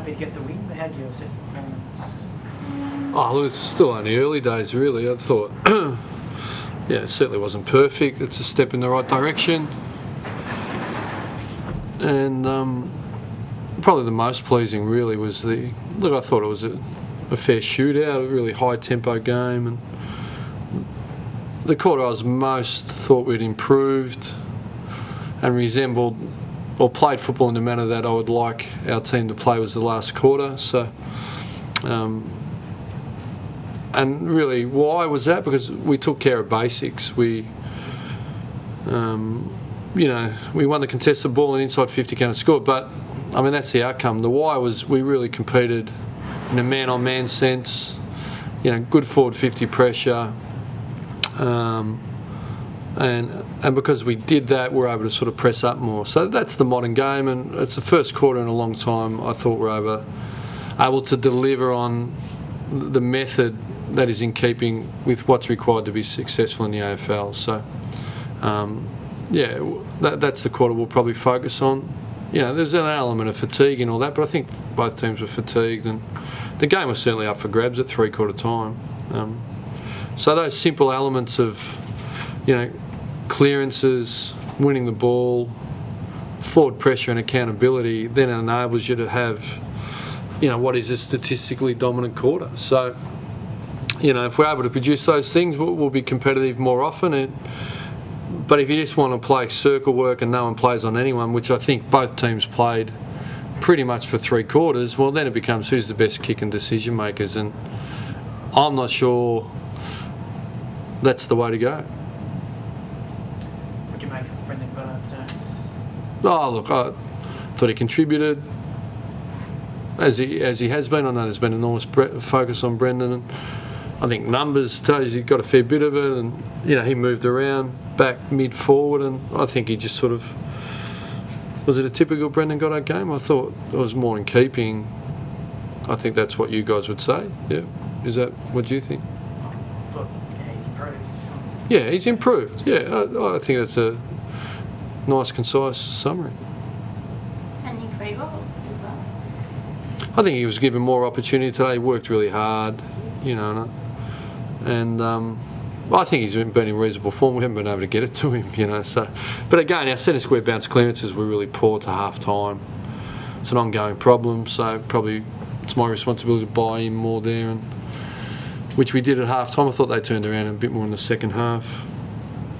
happy to get the win. How do you assess the performance? Oh, look, it's still only early days, really. I thought, yeah, it certainly wasn't perfect. It's a step in the right direction. And probably the most pleasing, really, was I thought it was a fair shootout, a really high-tempo game. And the quarter I was most thought we'd improved and resembled or played football in the manner that I would like our team to play was the last quarter. So, and really, why was that? Because we took care of basics. We, we won the contested ball and inside 50 counted score. But I mean, that's the outcome. The why was we really competed in a man-on-man sense. Good forward 50 pressure. And because we did that, we're able to sort of press up more. So that's the modern game, and it's the first quarter in a long time I thought we're able to deliver on the method that is in keeping with what's required to be successful in the AFL. So, that's the quarter we'll probably focus on. There's an element of fatigue and all that, but I think both teams were fatigued, and the game was certainly up for grabs at three-quarter time. So those simple elements of, clearances, winning the ball, forward pressure and accountability then enables you to have, what is a statistically dominant quarter. So, if we're able to produce those things, we'll be competitive more often. But if you just want to play circle work and no one plays on anyone, which I think both teams played pretty much for three quarters, well, then it becomes who's the best kick and decision makers. And I'm not sure that's the way to go. What do you make of Brendan Goddard today? Oh, look, I thought he contributed as he has been. I know there's been enormous focus on Brendan, and I think numbers tells you he got a fair bit of it, and he moved around back mid-forward, and I think he just sort of... Was it a typical Brendan Goddard game? I thought it was more in keeping. I think that's what you guys would say. Yeah. Is that what you think? I thought he's improved. Yeah, he's improved. Yeah, I think that's a nice, concise summary. And Nick Reaver, what was that? I think he was given more opportunity today. He worked really hard, and I think he's been in reasonable form. We haven't been able to get it to him, So, but again, our centre square bounce clearances were really poor to half time. It's an ongoing problem, so probably it's my responsibility to buy in more there, and which we did at half time. I thought they turned around a bit more in the second half.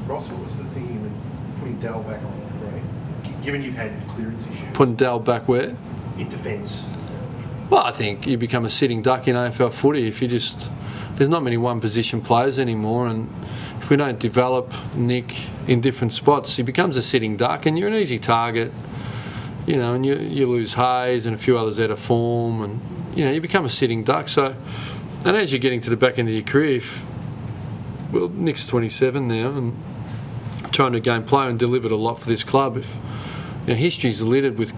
Ross, what was the thinking when putting Dal back on the break? Given you've had clearance issues. Putting Dal back where? In defence. Well, I think you become a sitting duck in AFL footy if you just... There's not many one-position players anymore, and if we don't develop Nick in different spots, he becomes a sitting duck, and you're an easy target, and you lose Hayes and a few others out of form, and, you become a sitting duck. So, and as you're getting to the back end of your career, Nick's 27 now, and trying to game player and delivered a lot for this club. If history's littered with,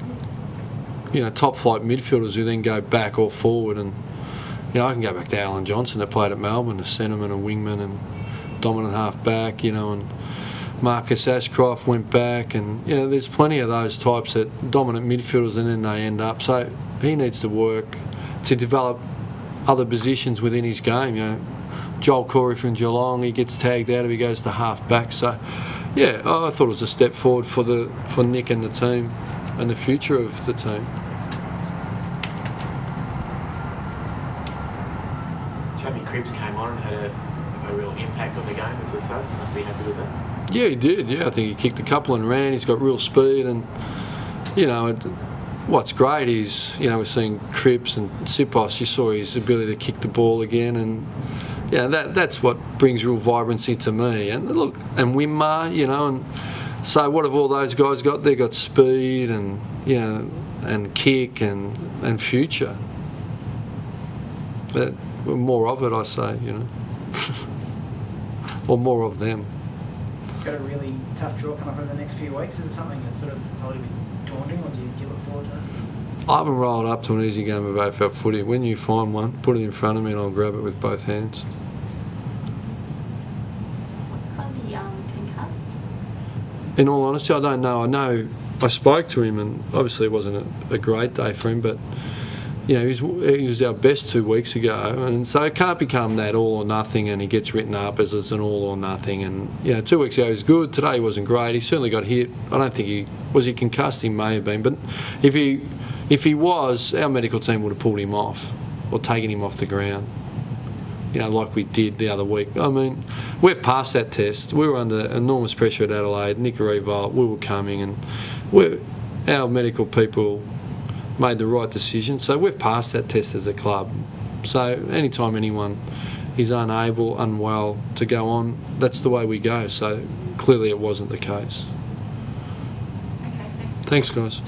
top-flight midfielders who then go back or forward, and I can go back to Alan Johnson that played at Melbourne, a centreman, a wingman, and dominant half-back, and Marcus Ashcroft went back, and, there's plenty of those types that dominant midfielders and then they end up. So he needs to work to develop other positions within his game. Joel Corey from Geelong, he gets tagged out if he goes to half-back. So, yeah, I thought it was a step forward for Nick and the team and the future of the team. Cripps came on and had a real impact on the game, as they say. Must be happy with that. Yeah, he did. Yeah, I think he kicked a couple and ran. He's got real speed, and what's great is we're seeing Cripps and Sipos. You saw his ability to kick the ball again, and that's what brings real vibrancy to me. And look, and Wimmer, and so what have all those guys got? They got speed and and kick and future. But more of it, I say, or more of them. Got a really tough draw coming up over the next few weeks. Is it something that's sort of probably a bit daunting, or do you look forward to it? I haven't rolled up to an easy game of AFL footy. When you find one, put it in front of me and I'll grab it with both hands. Was Cody concussed? In all honesty, I don't know. I know I spoke to him, and obviously it wasn't a great day for him, but he was our best 2 weeks ago, and so it can't become that all or nothing, and he gets written up as it's an all or nothing. And 2 weeks ago he was good. Today he wasn't great. He certainly got hit. I don't think he concussed. He may have been, but if he was, our medical team would have pulled him off or taken him off the ground. Like we did the other week. I mean, we've passed that test. We were under enormous pressure at Adelaide. Nick Revolt, we were coming, and our medical people made the right decision. So we've passed that test as a club. So anytime anyone is unable, unwell to go on, that's the way we go. So clearly it wasn't the case. Okay, thanks. Thanks, guys.